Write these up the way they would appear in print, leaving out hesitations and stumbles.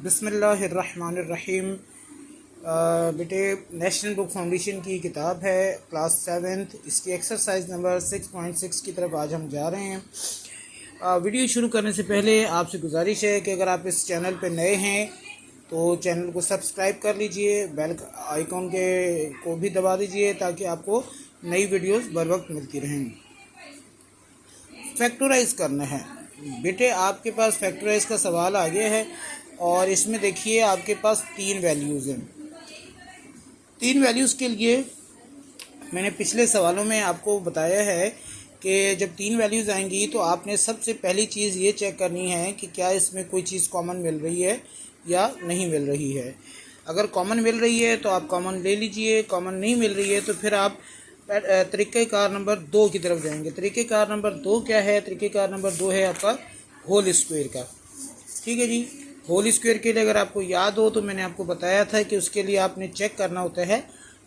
बिस्मिल्लाहिर्रहमानिर्रहीम। बेटे, national book foundation की किताब है क्लास 7th, इसकी एक्सरसाइज नंबर 6.6 की तरफ आज हम जा रहे हैं। वीडियो शुरू करने से पहले आपसे गुजारिश है कि अगर आप इस चैनल पर नए हैं तो चैनल को सब्सक्राइब कर लीजिए, बेल आइकॉन को भी दबा दीजिए ताकि आपको नई वीडियोस बर वक्त मिलती रहें। फैक्टराइज करना है बेटे, आपके पास फैक्टराइज का सवाल आ गया है और इसमें देखिए आपके पास 3 वैल्यूज़ हैं। 3 वैल्यूज़ के लिए मैंने पिछले सवालों में आपको बताया है कि जब 3 वैल्यूज़ आएंगी तो आपने सबसे पहली चीज़ ये चेक करनी है कि क्या इसमें कोई चीज़ कॉमन मिल रही है या नहीं मिल रही है। अगर कॉमन मिल रही है तो आप कॉमन ले लीजिए, कॉमन नहीं मिल रही है तो फिर आप तरीक़ेकार नंबर 2 की तरफ जाएंगे। तरीक़ेकार नंबर 2 क्या है? तरीक़ेकार नंबर 2 है आपका होल स्क्वायर का। ठीक है जी। होल स्क्वायर के लिए अगर आपको याद हो तो मैंने आपको बताया था कि उसके लिए आपने चेक करना होता है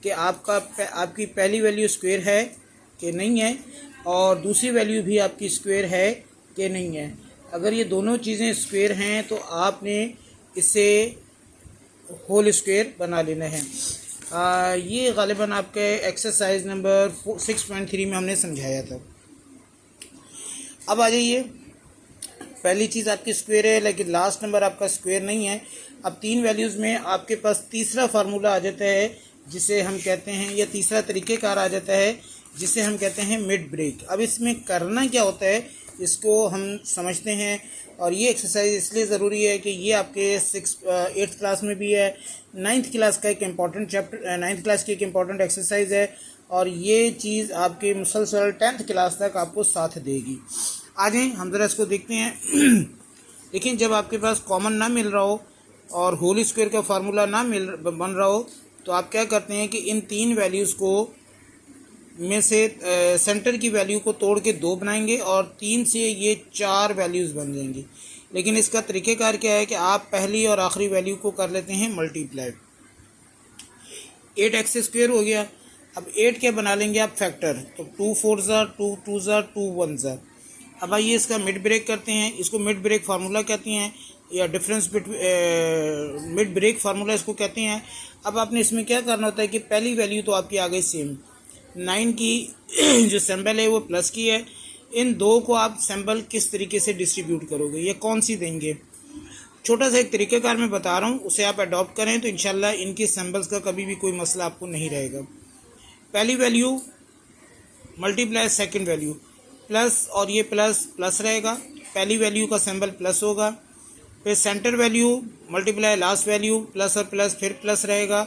कि आपकी पहली वैल्यू स्क्वायर है कि नहीं है और दूसरी वैल्यू भी आपकी स्क्वायर है कि नहीं है। अगर ये दोनों चीज़ें स्क्वायर हैं तो आपने इसे होल स्क्वायर बना लेना है। ये गालिबन आपके एक्सरसाइज नंबर 6.3 में हमने समझाया था। अब आ जाइए, पहली चीज़ आपकी स्क्वायर है लेकिन लास्ट नंबर आपका स्क्वायर नहीं है। अब 3 वैल्यूज़ में आपके पास तीसरा फार्मूला आ जाता है जिसे हम कहते हैं, या तीसरा तरीक़ेकार आ जाता है जिसे हम कहते हैं मिड ब्रेक। अब इसमें करना क्या होता है इसको हम समझते हैं, और ये एक्सरसाइज इसलिए ज़रूरी है कि ये आपके 8th क्लास में भी है, 9th क्लास का एक इम्पॉर्टेंट चैप्टर, 9th क्लास की एक इम्पॉर्टेंट एक्सरसाइज है और ये चीज़ आपके मुसलसल 10th क्लास तक आपको साथ देगी। आ जाएँ हम ज़रा इसको देखते हैं। लेकिन जब आपके पास कॉमन ना मिल रहा हो और होल स्क्वायर का फार्मूला ना बन रहा हो तो आप क्या करते हैं कि इन 3 वैल्यूज़ को में से सेंटर की वैल्यू को तोड़ के 2 बनाएंगे और 3 से ये 4 वैल्यूज़ बन जाएंगी। लेकिन इसका तरीक़ेकार क्या है कि आप पहली और आखिरी वैल्यू को कर लेते हैं मल्टीप्लाई। 8x² हो गया। अब 8 क्या बना लेंगे आप? फैक्टर। तो 2 4 2 2 2 1। अब आइए इसका मिड ब्रेक करते हैं। इसको मिड ब्रेक फार्मूला कहते हैं या difference between mid break formula इसको कहते हैं। अब आपने इसमें क्या करना होता है कि पहली वैल्यू तो आपकी आ गई सेम, 9 की जो सिंबल है वो प्लस की है। इन दो को आप सिंबल किस तरीके से डिस्ट्रीब्यूट करोगे या कौन सी देंगे, छोटा सा एक तरीक़ेकार मैं बता रहा हूँ, उसे आप अडॉप्ट करें तो इंशाल्लाह इनके सिंबल्स का कभी भी कोई मसला आपको नहीं रहेगा। पहली value multiply second value, plus और ये प्लस प्लस रहेगा, पहली वैल्यू का सिंबल प्लस होगा। फिर centre value multiply last value, plus और प्लस फिर प्लस रहेगा।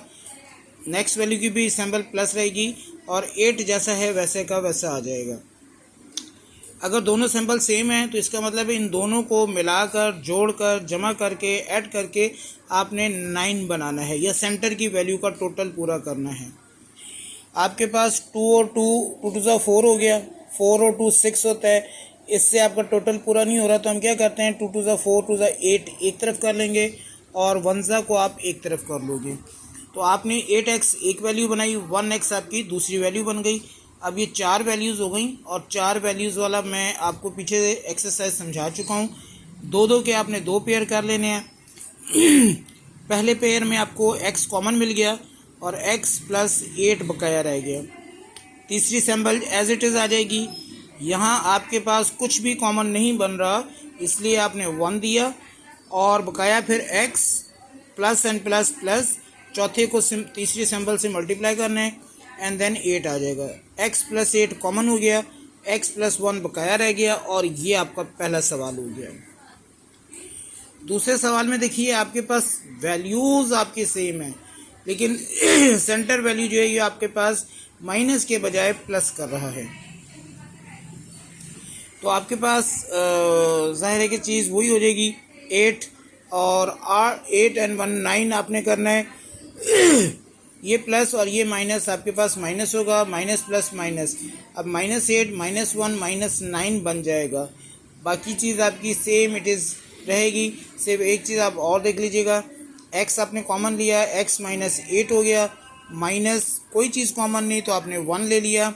नेक्स्ट वैल्यू की भी सिंबल प्लस रहेगी और 8 जैसा है वैसे का वैसा आ जाएगा। अगर दोनों सिंबल सेम हैं तो इसका मतलब है इन दोनों को मिलाकर, जोड़कर, जमा करके, ऐड करके आपने 9 बनाना है या सेंटर की वैल्यू का टोटल पूरा करना है। आपके पास 2 और 2 2 2 4 हो गया, 4 और 2 6 होता है। इससे आपका टोटल पूरा नहीं हो रहा तो हम क्या करते हैं 2 2 4 2 8 एक तरफ कर लेंगे और 1 को आप एक तरफ कर लोगे। तो आपने 8x एक वैल्यू बनाई, 1x आपकी दूसरी वैल्यू बन गई। अब ये 4 वैल्यूज़ हो गई और 4 वैल्यूज़ वाला मैं आपको पीछे एक्सरसाइज समझा चुका हूँ। 2 के आपने 2 पेयर कर लेने हैं। पहले पेयर में आपको x कॉमन मिल गया और x + 8 बकाया रह गया। तीसरी सिंबल एज इट इज़ आ जाएगी। यहाँ आपके पास कुछ भी कॉमन नहीं बन रहा इसलिए आपने 1 दिया और बकाया फिर x plus and plus plus, चौथे को तीसरी सिंबल से मल्टीप्लाई करना है एंड देन 8 आ जाएगा। x + 8 कॉमन हो गया, x + 1 बकाया रह गया और ये आपका पहला सवाल हो गया। दूसरे सवाल में देखिए आपके पास वैल्यूज़ आपके सेम हैं लेकिन सेंटर वैल्यू जो है ये आपके पास माइनस के बजाय प्लस कर रहा है। तो आपके पास जाहिर है कि चीज़ वही हो जाएगी, 8 और 8 एंड 1 9 आपने करना है। ये प्लस और ये माइनस आपके पास माइनस होगा, माइनस प्लस माइनस। अब -8 -1 -9 बन जाएगा। बाकी चीज़ आपकी सेम इट इज़ रहेगी। सिर्फ एक चीज़ आप और देख लीजिएगा, x आपने कॉमन लिया, x -8 हो गया, माइनस कोई चीज़ कॉमन नहीं तो आपने 1 ले लिया,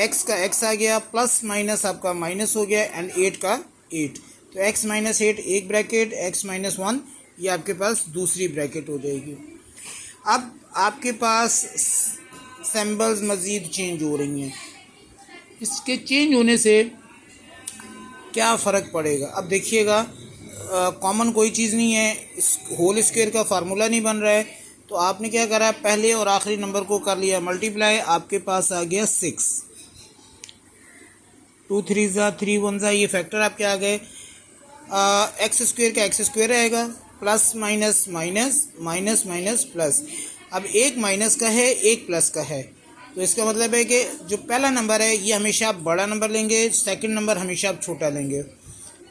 x का x आ गया, प्लस माइनस आपका माइनस हो गया एंड 8 का 8। तो x -8 एक ब्रैकेट, x -1 ये आपके पास दूसरी ब्रैकेट हो जाएगी। अब आपके पास सिंबल्स मज़ीद चेंज हो रही हैं। इसके चेंज होने से क्या फ़र्क पड़ेगा? अब देखिएगा, कॉमन कोई चीज़ नहीं है, इस होल स्क्वायर का फार्मूला नहीं बन रहा है, तो आपने क्या करा, पहले और आखिरी नंबर को कर लिया मल्टीप्लाई, आपके पास आ गया 6। 2 3 ज़ा 3 1 ज़ा, ये फैक्टर आपके आ गए। एक्स स्क्वायर का एक्स स्क्वायर रहेगा, plus minus minus minus minus plus. अब एक माइनस का है, एक प्लस का है, तो इसका मतलब है कि जो पहला नंबर है ये हमेशा आप बड़ा नंबर लेंगे, सेकंड नंबर हमेशा आप छोटा लेंगे।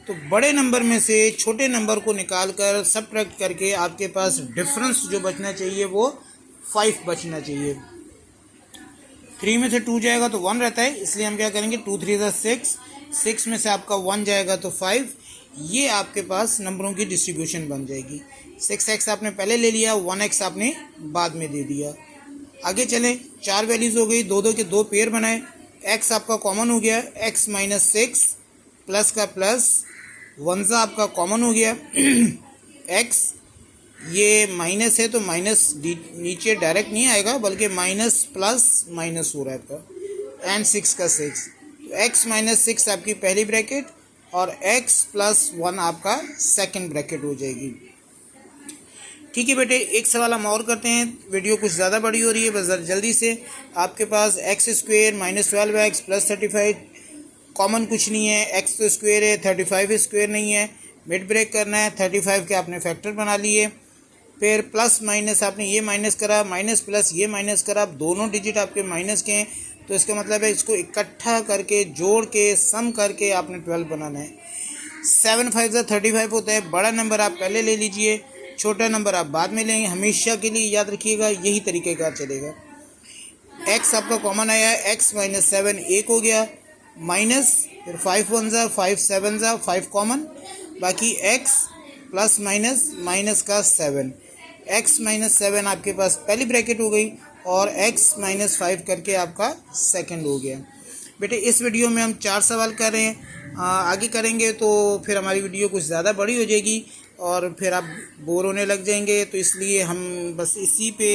तो बड़े नंबर में से छोटे नंबर को निकाल कर सबट्रैक्ट करके आपके पास डिफरेंस जो बचना चाहिए वो 5 बचना चाहिए। 3 में से 2 जाएगा तो 1 रहता है, इसलिए हम क्या करेंगे, 2 3 ज़ा 6, 6 में से आपका 1 जाएगा तो 5। ये आपके पास नंबरों की डिस्ट्रीब्यूशन बन जाएगी। 6x आपने पहले ले लिया, 1x आपने बाद में दे दिया। आगे चलें, 4 वैल्यूज़ हो गई, दो दो के 2 पेयर बनाए, x आपका कॉमन हो गया, x माइनस 6 प्लस का प्लस 1 ज़ा आपका कॉमन हो गया x, ये माइनस है तो माइनस नीचे डायरेक्ट नहीं आएगा बल्कि माइनस प्लस माइनस हो रहा है आपका, एंड 6 का 6, x माइनस 6 आपकी पहली ब्रैकेट और x प्लस 1 आपका सेकंड ब्रैकेट हो जाएगी। ठीक है बेटे, एक सवाल हम और करते हैं, वीडियो कुछ ज़्यादा बड़ी हो रही है, बस जल्दी से। आपके पास x square minus 12x plus 35, common कुछ नहीं है, x तो स्क्वेयर है, 35 स्क्वेयर नहीं है, मिड ब्रेक करना है। 35 के आपने फैक्टर बना लिए, फिर प्लस माइनस आपने ये माइनस करा, माइनस प्लस ये माइनस करा, अब दोनों डिजिट आपके माइनस के हैं, तो इसका मतलब है इसको इकट्ठा करके जोड़ के सम करके आपने 12 बनाना है। 7 5 ज़ा 35 होता है, बड़ा नंबर आप पहले ले लीजिए, छोटा नंबर आप बाद में लेंगे, हमेशा के लिए याद रखिएगा यही तरीक़ेकार चलेगा। x आपका कॉमन आया है, x माइनस 7 1 हो गया, माइनस फिर 5 1 ज़ा 5 7 ज़ा 5 कॉमन, बाकी x प्लस माइनस माइनस का 7, x माइनस 7 आपके पास पहली ब्रैकेट हो गई और x माइनस 5 करके आपका सेकंड हो गया। बेटे इस वीडियो में हम 4 सवाल कर रहे हैं, आगे करेंगे तो फिर हमारी वीडियो कुछ ज़्यादा बड़ी हो जाएगी और फिर आप बोर होने लग जाएंगे, तो इसलिए हम बस इसी पे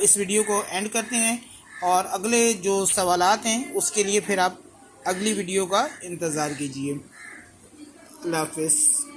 इस वीडियो को एंड करते हैं और अगले जो सवालात हैं उसके लिए फिर आप अगली वीडियो का इंतज़ार कीजिए। अल्लाह हाफ़िज़।